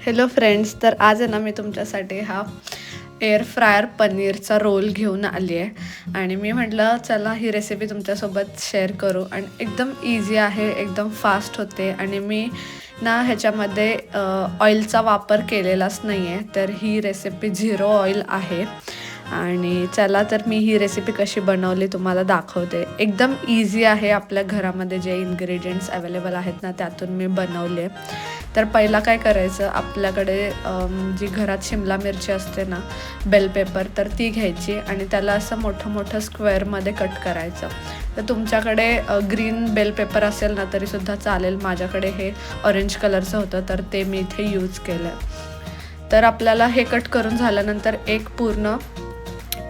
Hello friends, तर आज आहे ना मी तुमच्यासाठी हा एअर फ्रायर पनीरचा रोल घेऊन आली आहे आणि मी म्हटलं चला ही रेसिपी तुमच्यासोबत शेअर करू. आणि एकदम इझी आहे, एकदम फास्ट होते आणि मी ना ह्याच्यामध्ये ऑइलचा वापर केलेलाच नाही आहे. तर ही रेसिपी झिरो ऑइल आहे आणि चला तर मी ही रेसिपी कशी बनवली तुम्हाला दाखवते. एकदम इझी आहे, आपल्या घरामध्ये जे इन्ग्रेडियंट्स अवेलेबल आहेत ना त्यातून मी बनवले. तर पहिला काय करायचं, आपल्याकडे जी घरात शिमला मिरची असते ना, बेल पेपर, तर ती घ्यायची आणि त्याला असं मोठं मोठं स्क्वेअरमध्ये कट करायचं. तर तुमच्याकडे ग्रीन बेल पेपर असेल ना तरीसुद्धा चालेल. माझ्याकडे हे ऑरेंज कलरचं होतं तर ते मी इथे यूज केलं. तर आपल्याला हे कट करून झाल्यानंतर एक पूर्ण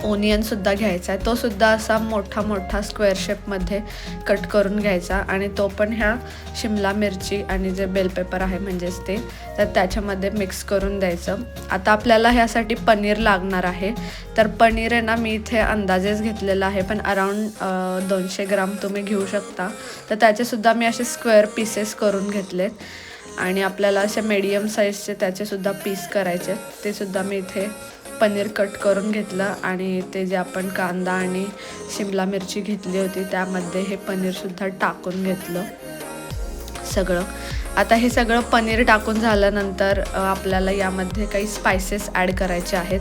ओनियनसुद्धा घ्यायचा आहे. तोसुद्धा असा मोठा मोठा स्क्वेअर शेपमध्ये कट करून घ्यायचा आणि तो पण ह्या शिमला मिरची आणि जे बेल पेपर आहे म्हणजेच ते, तर त्याच्यामध्ये मिक्स करून द्यायचं. आता आपल्याला ह्यासाठी पनीर लागणार आहे. तर पनीर आहे ना मी इथे अंदाजेच घेतलेला आहे, पण अराऊंड 200 ग्राम तुम्ही घेऊ शकता. तर त्याचेसुद्धा मी असे स्क्वेअर पीसेस करून घेतलेत आणि आपल्याला असे मीडियम साईजचे त्याचेसुद्धा पीस करायचे. ते सुद्धा मी इथे पनीर कट करून घेतलं आणि ते जे आपण कांदा आणि शिमला मिरची घेतली होती त्यामध्ये हे पनीरसुद्धा टाकून घेतलं सगळं. आता हे सगळं पनीर टाकून झाल्यानंतर आपल्याला यामध्ये काही स्पायसेस ॲड करायचे आहेत.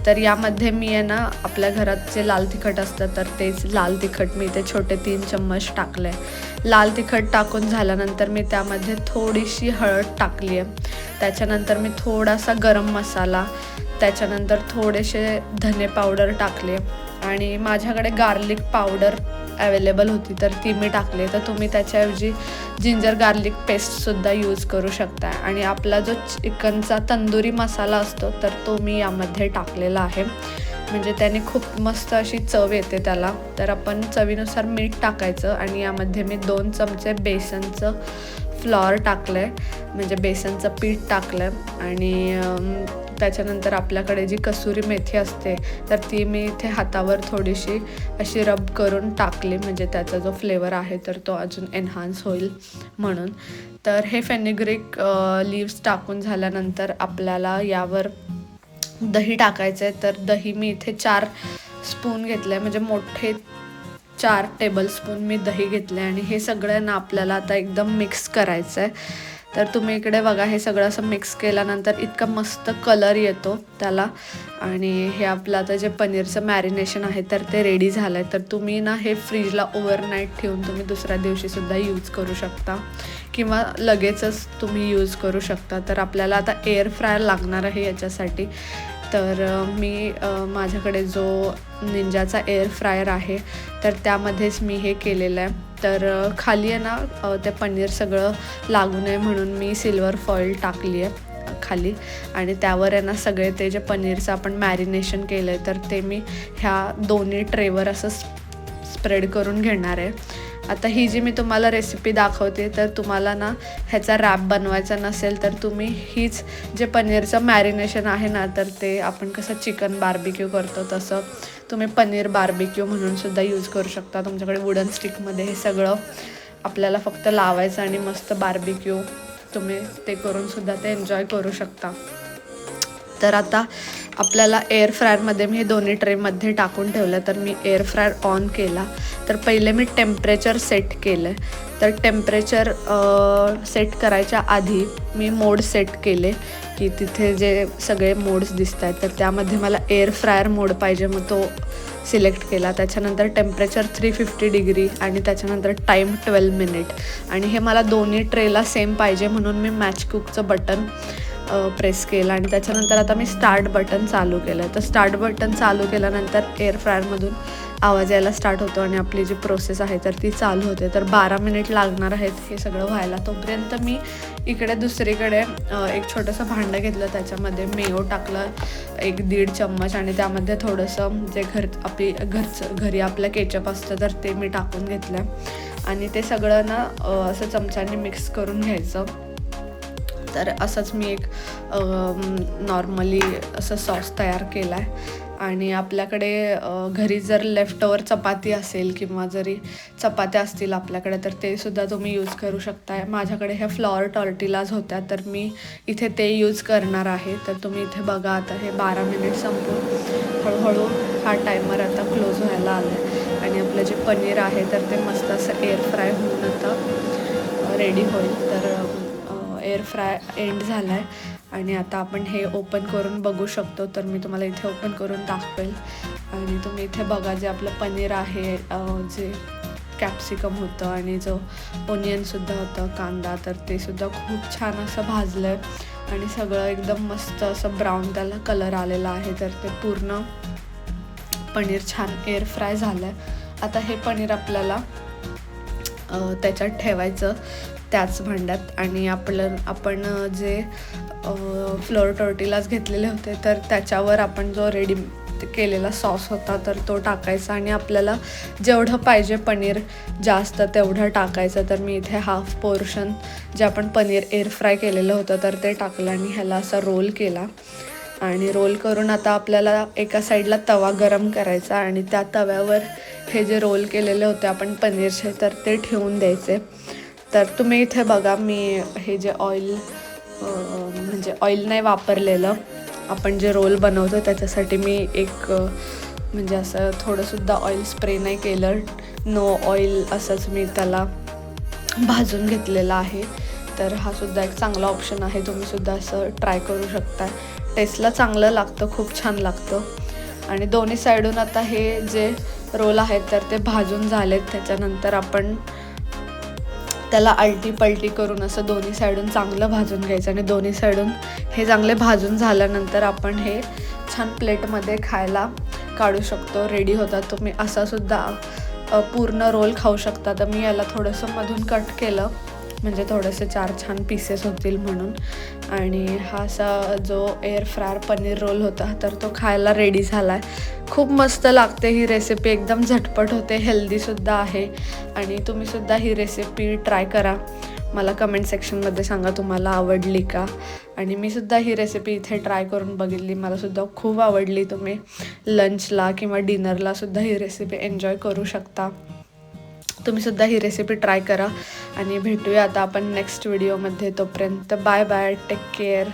तर यामध्ये मी आहे ना, आपल्या घरात जे लाल तिखट असतं तर तेच लाल तिखट मी इथे छोटे 3 चम्मच टाकलं आहे. लाल तिखट टाकून झाल्यानंतर मी त्यामध्ये थोडीशी हळद टाकली आहे. त्याच्यानंतर मी थोडासा गरम मसाला, त्याच्यानंतर थोडेसे धने पावडर टाकले आणि माझ्याकडे गार्लिक पावडर अवेलेबल होती तर ती मी टाकली. तर तुम्ही त्याच्याऐवजी जिंजर गार्लिक पेस्टसुद्धा यूज करू शकता. आणि आपला जो चिकनचा तंदुरी मसाला असतो तर तो मी यामध्ये टाकलेला आहे, म्हणजे त्याने खूप मस्त अशी चव येते त्याला. तर आपण चवीनुसार मीठ टाकायचं आणि यामध्ये मी 2 चमचे बेसनचं फ्लॉर टाकलं आहे, म्हणजे बेसनचं पीठ टाकलं आहे. आणि त्याच्यानंतर आपल्याकडे जी कसुरी मेथी असते तर ती मी इथे हातावर थोडीशी अशी रब करून टाकली, म्हणजे त्याचा जो फ्लेवर आहे तर तो अजून एन्हान्स होईल म्हणून. तर हे फेनिग्रीक लीव्स टाकून झाल्यानंतर आपल्याला यावर दही टाकायचं आहे. तर दही मी इथे 4 स्पून घेतलं आहे, म्हणजे मोठे 4 टेबलस्पून मी दही घेतले आणि हे सगळं ना आपल्याला आता एकदम मिक्स करायचं आहे. तर तुम्ही इकडे बघा, हे सगळं असं मिक्स केल्यानंतर इतका मस्त कलर येतो त्याला. आणि हे आपलं आता जे पनीरचं मॅरिनेशन आहे तर ते रेडी झालं आहे. तर तुम्ही ना हे फ्रीजला ओव्हरनाईट ठेवून तुम्ही दुसऱ्या दिवशीसुद्धा यूज करू शकता किंवा लगेचच तुम्ही यूज करू शकता. तर आपल्याला आता एअर फ्रायर लागणार आहे याच्यासाठी. तर मी माझ्याकडे जो निंजाचा एअर फ्रायर आहे तर त्यामध्येच मी हे केलेलं आहे. तर खाली आहे ना ते पनीर सगळं लागू नये म्हणून मी सिल्वर फॉईल टाकली आहे खाली आणि त्यावर आहे ना सगळे ते जे पनीरचं आपण मॅरिनेशन केलं आहे तर ते मी ह्या दोन्ही ट्रेवर असं स्प्रेड करून घेणार आहे. आता ही जी मी तुम्हाला रेसिपी दाखवते तर तुम्हाला ना ह्याचा रॅप बनवायचा नसेल तर तुम्ही हीच जे पनीरचं मॅरिनेशन आहे ना तर ते आपण कसं चिकन बार्बिक्यू करतो तसं तुम्ही पनीर बार्बिक्यू म्हणून सुद्धा यूज करू शकता. तुमच्याकडे वुडन स्टिकमध्ये हे सगळं आपल्याला फक्त लावायचं आणि मस्त बार्बिक्यू तुम्ही ते करून सुद्धा ते एन्जॉय करू शकता. तर आता आपल्याला एअर फ्रायरमध्ये मी हे दोन्ही ट्रेमध्ये टाकून ठेवलं. तर मी एअर फ्रायर ऑन केला. तर पहिले मी टेम्परेचर सेट केलं. तर टेम्परेचर सेट करायच्या आधी मी मोड सेट केले की तिथे जे सगळे मोड्स दिसत आहेत तर त्यामध्ये मला एअर फ्रायर मोड पाहिजे, मग तो सिलेक्ट केला. त्याच्यानंतर टेम्परेचर 350 डिग्री आणि त्याच्यानंतर टाईम 12 मिनिट. आणि हे मला दोन्ही ट्रेला सेम पाहिजे म्हणून मी मॅच कुकचं बटन प्रेस केलं आणि त्याच्यानंतर आता मी स्टार्ट बटन चालू केलं. तर स्टार्ट बटन चालू केल्यानंतर एअर फ्रायरमधून आवाज यायला स्टार्ट होतो आणि आपली जी प्रोसेस आहे तर ती चालू होते. तर 12 मिनिट लागणार आहेत हे सगळं व्हायला. तोपर्यंत मी इकडे दुसरीकडे एक छोटंसं भांडं घेतलं, त्याच्यामध्ये मेयो टाकलं 1-1.5 चम्मच आणि त्यामध्ये थोडंसं जे घरी आपलं केचप असतं तर ते मी टाकून घेतलं आणि ते सगळं ना असं चमच्याने मिक्स करून घ्यायचं. तर असंच मी एक नॉर्मली असं सॉस तयार केला आहे आणि आपल्याकडे घरी जर लेफ्ट ओव्हर चपाती असेल किंवा जरी चपात्या असतील आपल्याकडे तर ते सुद्धा तुम्ही यूज करू शकताय. माझ्याकडे ह्या फ्लॉवर टॉर्टिलाज होत्या तर मी इथे ते यूज करणार आहे. तर तुम्ही इथे बघा आता हे 12 मिनिट संपून हळूहळू हा टायमर आता क्लोज व्हायला आला आहे आणि आपलं जे पनीर आहे तर ते मस्त असं एअर फ्राय होऊन आता रेडी होईल. तर एअर फ्राय एंड झाला आहे आणि आता आपण हे ओपन करून बघू शकतो. तर मी तुम्हाला इथे ओपन करून दाखवेल आणि तुम्ही इथे बघा जे आपलं पनीर आहे, जे कॅप्सिकम होतं आणि जो ओनियनसुद्धा होतं, कांदा, तर ते सुद्धा खूप छान असं भाजलं आहे आणि सगळं एकदम मस्त असं ब्राऊन त्याला कलर आलेला आहे. तर ते पूर्ण पनीर छान एअर फ्राय झालं आहे. आता हे पनीर आपल्याला त्याच्यात ठेवायचं त्याच भांड्यात आणि आपण जे फ्लोअर टॉर्टिलाज घेतलेले होते तर त्याच्यावर आपण जो रेडी केलेला सॉस होता तर तो टाकायचा आणि आपल्याला जेवढं पाहिजे पनीर जास्त तेवढं टाकायचं. तर मी इथे हाफ पोर्शन जे आपण पनीर एअर फ्राय केलेलं होतं तर ते टाकलं आणि ह्याला असा रोल केला आणि रोल करून आता आपल्याला एका साईडला तवा गरम करायचा आणि त्या तव्यावर हे जे रोल केलेले होते आपण पनीरचे तर ते ठेवून द्यायचे. तर तुम्ही इथे बघा मी हे जे ऑइल म्हणजे ऑइल नाही वापरलेलं, आपण जे रोल बनवतो त्याच्यासाठी मी एक म्हणजे असं थोडंसुद्धा ऑइल स्प्रे नाही केलं, नो ऑइल असंच मी त्याला भाजून घेतलेला आहे. तर हा सुद्धा एक चांगला ऑप्शन आहे, तुम्हीसुद्धा असं ट्राय करू शकता. टेस्टला चांगलं लागतं, खूप छान लागतं. आणि दोन्ही साईडून आता हे जे रोल आहेत तर ते भाजून झालेत. त्याच्यानंतर आपण त्याला आलटी पलटी करून असं दोन्ही साईडून चांगलं भाजून घ्यायचं आणि दोन्ही साईडून हे चांगले भाजून झाल्यानंतर आपण हे छान प्लेटमध्ये खायला काढू शकतो. रेडी होतात. तुम्ही असासुद्धा पूर्ण रोल खाऊ शकता. तर मी याला थोडंसं मधून कट केलं म्हणजे थोडेसे 4 छान पीसेस होतील म्हणून. आणि हा असा जो एअर फ्रायर पनीर रोल होता तर तो खायला रेडी झाला आहे. खूप मस्त लागते ही रेसिपी, एकदम झटपट होते, हेल्दीसुद्धा आहे आणि तुम्हीसुद्धा ही रेसिपी ट्राय करा. मला कमेंट सेक्शनमध्ये सांगा तुम्हाला आवडली का. आणि मी सुद्धा ही रेसिपी इथे ट्राय करून बघितली, मलासुद्धा खूप आवडली. तुम्ही लंचला किंवा डिनरलासुद्धा ही रेसिपी एन्जॉय करू शकता. तुम्हीसुद्धा ही रेसिपी ट्राय करा आणि भेटूया आता आपण नेक्स्ट व्हिडिओमध्ये. तोपर्यंत बाय बाय, टेक केअर.